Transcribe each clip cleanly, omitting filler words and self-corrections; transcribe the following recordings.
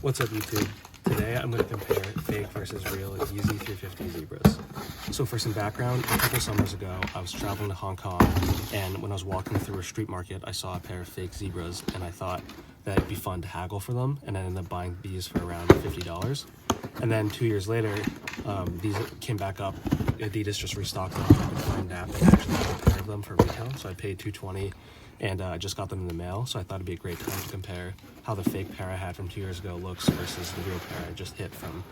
What's up YouTube? Today I'm going to compare fake versus real Yeezy 350 Zebras. So for some background, a couple summers ago I was traveling to Hong Kong, and when I was walking through a street market I saw a pair of fake Zebras and I thought that it'd be fun to haggle for them, and I ended up buying these for around $50. And then 2 years later, these came back up. Adidas just restocked them. I could find that and actually have a pair of them for retail, so I paid $220 and I just got them in the mail, so I thought it'd be a great time to compare how the fake pair I had from 2 years ago looks versus the real pair I just hit from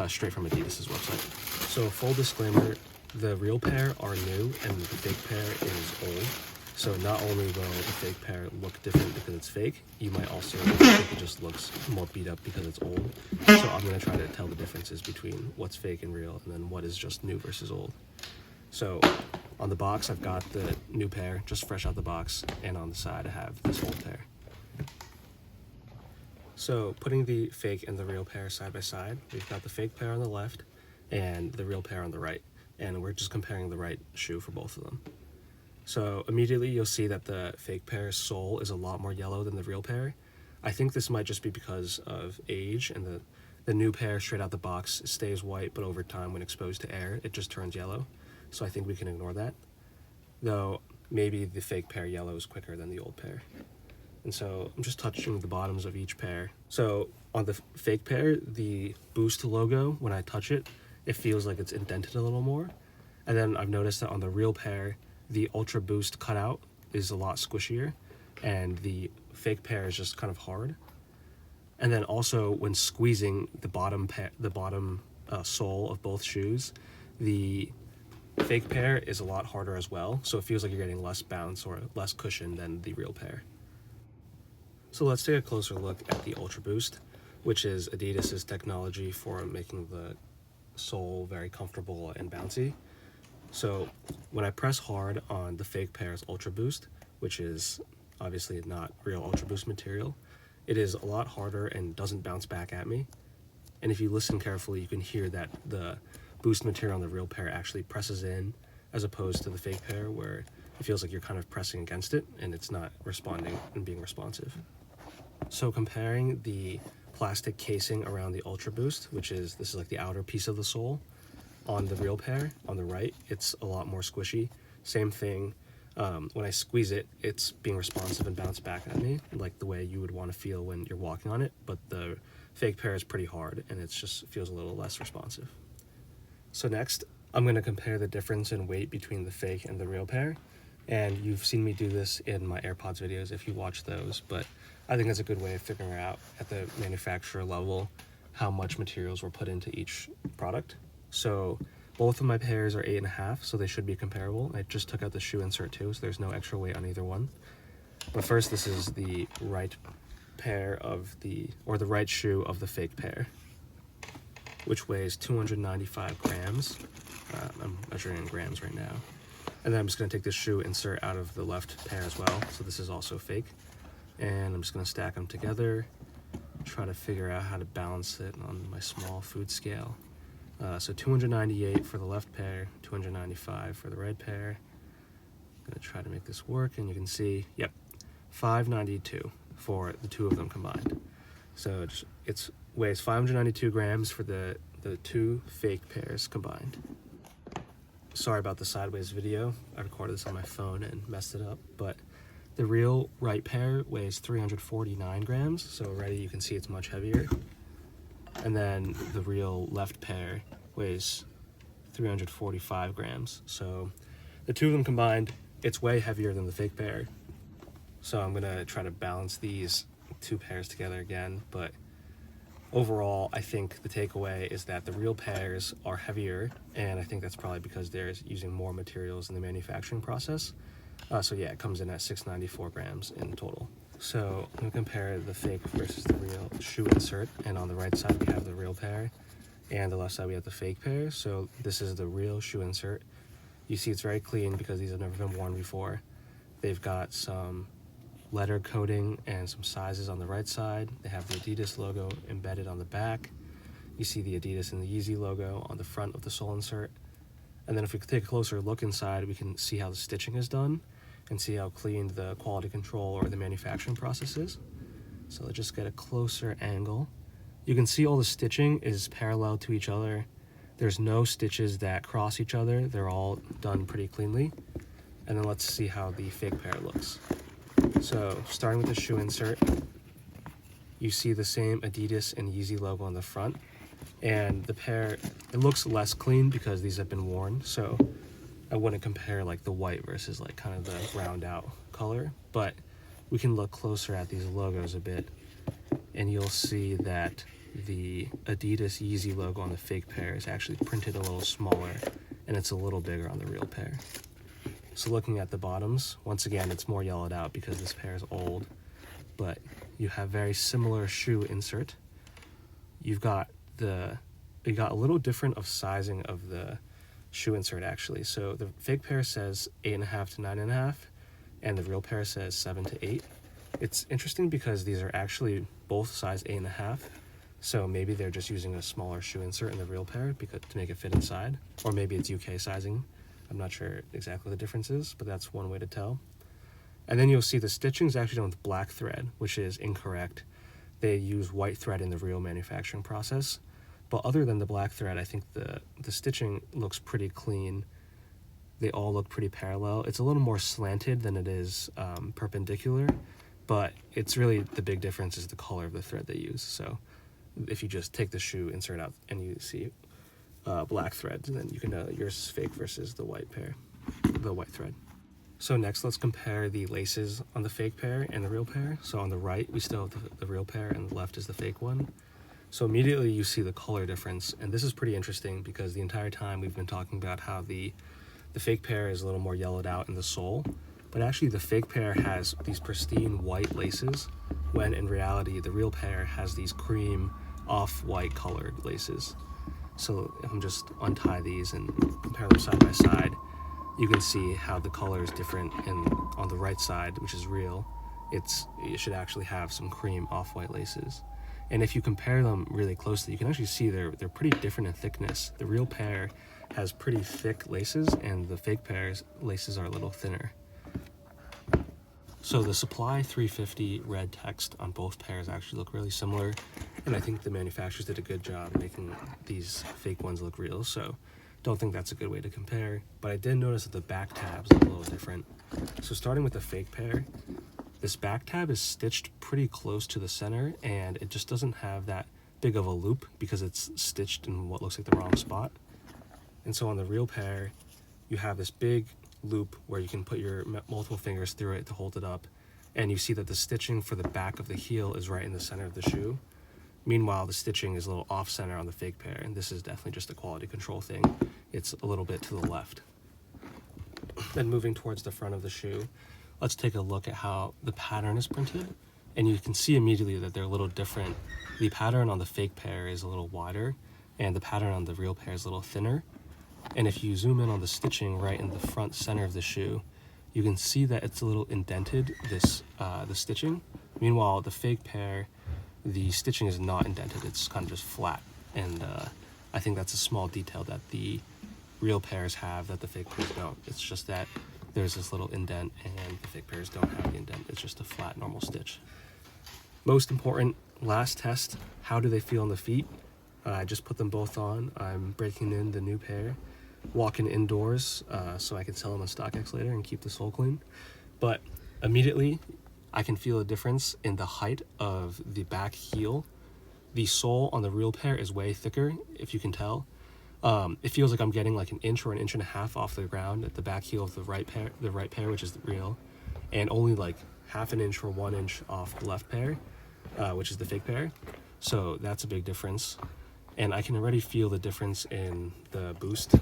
straight from Adidas's website. So full disclaimer, the real pair are new and the fake pair is old. So not only will the fake pair look different because it's fake, you might also think it just looks more beat up because it's old. So I'm going to try to tell the differences between what's fake and real, and then what is just new versus old. So on the box, I've got the new pair, just fresh out the box, and on the side I have this old pair. So putting the fake and the real pair side by side, we've got the fake pair on the left and the real pair on the right, and we're just comparing the right shoe for both of them. So immediately you'll see that the fake pair's sole is a lot more yellow than the real pair. I think this might just be because of age, and the new pair straight out the box stays white, but over time when exposed to air it just turns yellow. So I think we can ignore that. Though maybe the fake pair yellow is quicker than the old pair. And so I'm just touching the bottoms of each pair. So on the fake pair, the Boost logo, when I touch it, it feels like it's indented a little more. And then I've noticed that on the real pair, the Ultra Boost cutout is a lot squishier, and the fake pair is just kind of hard. And then also when squeezing the bottom sole of both shoes, the fake pair is a lot harder as well, so it feels like you're getting less bounce or less cushion than the real pair. So let's take a closer look at the Ultra Boost, which is Adidas's technology for making the sole very comfortable and bouncy. So when I press hard on the fake pair's Ultra Boost, which is obviously not real Ultra Boost material, it is a lot harder and doesn't bounce back at me. And if you listen carefully, you can hear that the Boost material on the real pair actually presses in, as opposed to the fake pair where it feels like you're kind of pressing against it and it's not responding and being responsive. So comparing the plastic casing around the Ultra Boost, this is like the outer piece of the sole, on the real pair, on the right, it's a lot more squishy. Same thing, when I squeeze it, it's being responsive and bounce back at me, like the way you would want to feel when you're walking on it, but the fake pair is pretty hard and it just feels a little less responsive. So next, I'm going to compare the difference in weight between the fake and the real pair. And you've seen me do this in my AirPods videos if you watch those, but I think it's a good way of figuring out at the manufacturer level how much materials were put into each product. So both of my pairs are 8.5, so they should be comparable. I just took out the shoe insert too, so there's no extra weight on either one. But first, this is the right pair the right shoe of the fake pair, which weighs 295 grams. I'm measuring in grams right now. And then I'm just going to take this shoe insert out of the left pair as well, so this is also fake. And I'm just going to stack them together, try to figure out how to balance it on my small food scale. So 298 for the left pair, 295 for the right pair. I'm going to try to make this work, and you can see, yep, 592 for the two of them combined. So it weighs 592 grams for the two fake pairs combined. Sorry about the sideways video. I recorded this on my phone and messed it up, but the real right pair weighs 349 grams, so already you can see it's much heavier. And then the real left pair weighs 345 grams. So the two of them combined, it's way heavier than the fake pair. So I'm gonna try to balance these two pairs together again, but overall, I think the takeaway is that the real pairs are heavier, and I think that's probably because they're using more materials in the manufacturing process. So yeah, it comes in at 694 grams in total. So I'm going to compare the fake versus the real shoe insert, and on the right side we have the real pair, and the left side we have the fake pair. So this is the real shoe insert. You see it's very clean because these have never been worn before. They've got some letter coding and some sizes on the right side. They have the Adidas logo embedded on the back. You see the Adidas and the Yeezy logo on the front of the sole insert. And then if we take a closer look inside, we can see how the stitching is done and see how clean the quality control or the manufacturing process is. So let's just get a closer angle You can see all the stitching is parallel to each other. There's no stitches that cross each other. They're all done pretty cleanly. And then let's see how the fake pair looks. So starting with the shoe insert, you see the same Adidas and Yeezy logo on the front. And the pair, it looks less clean because these have been worn. So I wouldn't compare like the white versus like kind of the round out color. But we can look closer at these logos a bit. And you'll see that the Adidas Yeezy logo on the fake pair is actually printed a little smaller, and it's a little bigger on the real pair. So looking at the bottoms, once again, it's more yellowed out because this pair is old, but you have very similar shoe insert. You got a little different of sizing of the shoe insert actually. So the fake pair says 8.5 to 9.5, and the real pair says 7 to 8. It's interesting because these are actually both size 8.5. So maybe they're just using a smaller shoe insert in the real pair to make it fit inside, or maybe it's UK sizing. I'm not sure exactly the difference is, but that's one way to tell. And then you'll see the stitching is actually done with black thread, which is incorrect. They use white thread in the real manufacturing process. But other than the black thread, I think the stitching looks pretty clean. They all look pretty parallel. It's a little more slanted than it is perpendicular, but it's really the big difference is the color of the thread they use. So if you just take the shoe insert out and you see black threads, then you can know that yours is fake versus the white thread. So next, let's compare the laces on the fake pair and the real pair. So on the right, we still have the real pair, and the left is the fake one. So immediately you see the color difference, and this is pretty interesting because the entire time we've been talking about how the fake pair is a little more yellowed out in the sole, but actually the fake pair has these pristine white laces, when in reality the real pair has these cream off-white colored laces. So if I'm just untie these and compare them side by side, you can see how the color is different. And on the right side, which is real, it should actually have some cream off-white laces. And if you compare them really closely, you can actually see they're pretty different in thickness. The real pair has pretty thick laces, and the fake pair's laces are a little thinner. So the Supply 350 red text on both pairs actually look really similar, and I think the manufacturers did a good job making these fake ones look real, so don't think that's a good way to compare. But I did notice that the back tabs are a little different. So starting with the fake pair, this back tab is stitched pretty close to the center, and it just doesn't have that big of a loop because it's stitched in what looks like the wrong spot. And so on the real pair, you have this big loop where you can put your multiple fingers through it to hold it up, and you see that the stitching for the back of the heel is right in the center of the shoe. Meanwhile, the stitching is a little off center on the fake pair, and this is definitely just a quality control thing. It's a little bit to the left. Then moving towards the front of the shoe, let's take a look at how the pattern is printed, and you can see immediately that they're a little different. The pattern on the fake pair is a little wider, and the pattern on the real pair is a little thinner. And if you zoom in on the stitching right in the front center of the shoe, you can see that it's a little indented, the stitching. Meanwhile, the fake pair, the stitching is not indented, it's kind of just flat. And I think that's a small detail that the real pairs have that the fake pairs don't. It's just that there's this little indent, and the fake pairs don't have the indent. It's just a flat, normal stitch. Most important, last test, how do they feel on the feet? I just put them both on. I'm breaking in the new pair, walking indoors so I can sell them on StockX later and keep the sole clean. But immediately, I can feel a difference in the height of the back heel. The sole on the real pair is way thicker, if you can tell. It feels like I'm getting like an inch or an inch and a half off the ground at the back heel of the right pair, which is the real, and only like half an inch or 1 inch off the left pair, which is the fake pair. So that's a big difference. And I can already feel the difference in the boost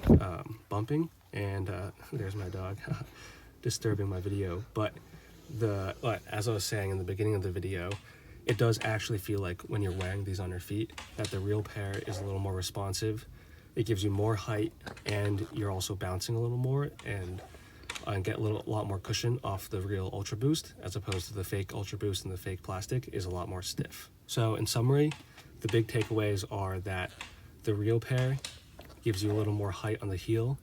bumping. And there's my dog disturbing my video. But as I was saying in the beginning of the video, it does actually feel like when you're wearing these on your feet that the real pair is a little more responsive. It gives you more height, and you're also bouncing a little more and get a lot more cushion off the real Ultra Boost, as opposed to the fake Ultra Boost, and the fake plastic is a lot more stiff. So in summary, the big takeaways are that the real pair gives you a little more height on the heel.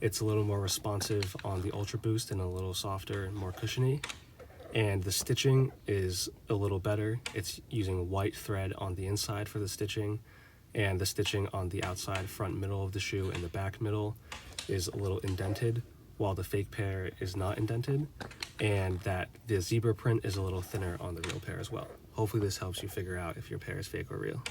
It's a little more responsive on the Ultra Boost and a little softer and more cushiony. And the stitching is a little better. It's using white thread on the inside for the stitching, and the stitching on the outside front middle of the shoe and the back middle is a little indented, while the fake pair is not indented, and that the zebra print is a little thinner on the real pair as well. Hopefully this helps you figure out if your pair is fake or real.